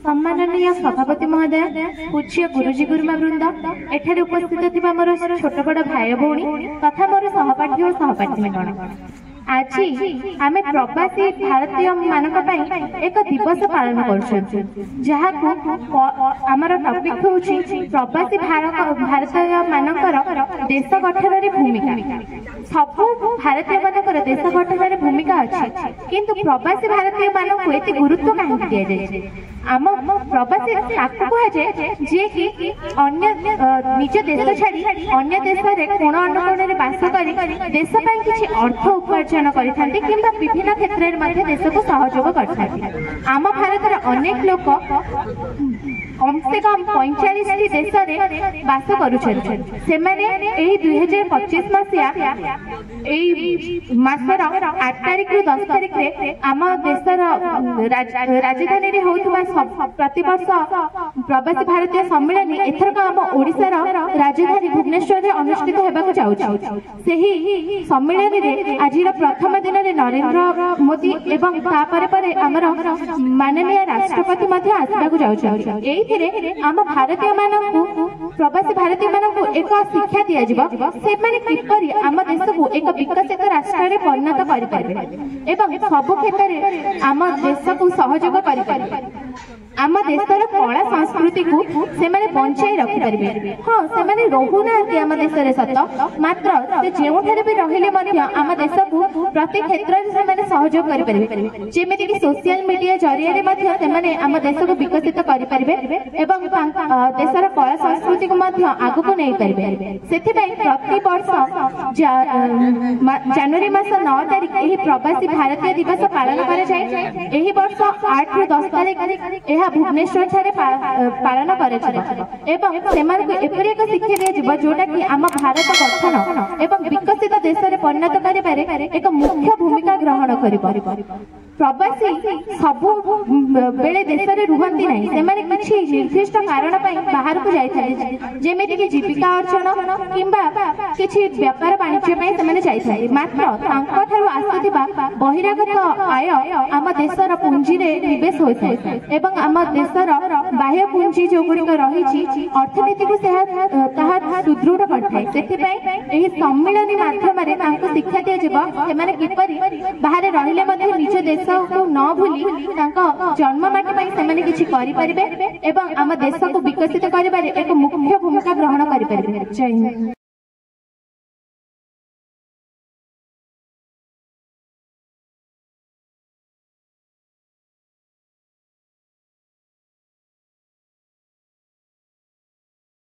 सम्माननीय सभापति महोदय, पूज्य गुरुजी गुरुमा वृंद, एठारे उपस्थित थिबा मोर छोट बड़ भाई भौणी तथा मोर सहपाठी और सहपाठीगण, आज आम प्रवासी भारतीय मानक एक दिवस पालन कर टॉपिक होची प्रवासी भारतीय मानकर देश गठन भूमिका। सब भारतीय मानकर देश गठन भूमिका अच्छी, किंतु प्रवासी भारतीय मानक एत गुरुत्व कहीं दि जाए। आम प्रवासी कहुए जी कि अन्य निज देश छाड़ी अन्य देश में कोण अनुकोण बास कर देश किसी अर्थ उपार्जन करते कि विभिन्न क्षेत्र में देश को सहयोग करते। आम भारत अनेक लोक कम से कम 45 देश में बास कर 2025 मसीहा मासर 8 तारिख रु 10 तारिख रे आम देशर राजधानी प्रतिवर्ष प्रवासी भारतीय सम्मेलन एथरक आम ओडिशार राजधानी भुवनेश्वर में अनुष्ठित होगा जाऊँगी। सम्मेलन में आज प्रथम दिन में नरेंद्र मोदी एवं आमर माननीय राष्ट्रपति आसवाक आम भारतीय मानू प्रवासी भारतीय मानू एक शिक्षा दि किपरि आम देश को एक विकसित राष्ट्र में परिणत करें सब क्षेत्र में आम देश को सहयोग करें। आम देशर कला संस्कृति को से बंचाई रखिपारे। हाँ, से रोना आम देश सत, मात्र जो भी रही आम देश को प्रति क्षेत्र में सहयोग करें, जमीक सोशल मीडिया जरिए आम देश को विकसित करें एवं देशर कला संस्कृति को आग को नहीं पारे। से प्रति वर्ष जनवरी मास 9 तारिख प्रवासी भारतीय दिवस पालन कर वर्ष 8 रु 10 तारिख भुवनेश्वर पालन एपरी एक शिक्षा दिया जोटा कि आम भारत गठन एवं विकसित देश में परिणत कर एक मुख्य भूमिका ग्रहण कर। प्रवासी सब बेले देश में रुहती ना, से निर्दिष्ट कारण बाहर को जाए जमीक जीविका अर्जन किंबा किसी व्यापार वाणिज्य जाए, मात्र आसुवा बहिरागत आय आम देशर पुंजी निवेश होता है एवं आम देशर बाह्य पुंजी जो गुड़िक रही अर्थनीति को सुदृढ़ करते। सम्मेलन माध्यम शिक्षा दिया किपरि बाहर रहिले निज देश को न भूली जन्ममाटी से किसी करें एवं आम देश को विकसित कर एक मुख्य भूमिका ग्रहण करें। जय हिंद।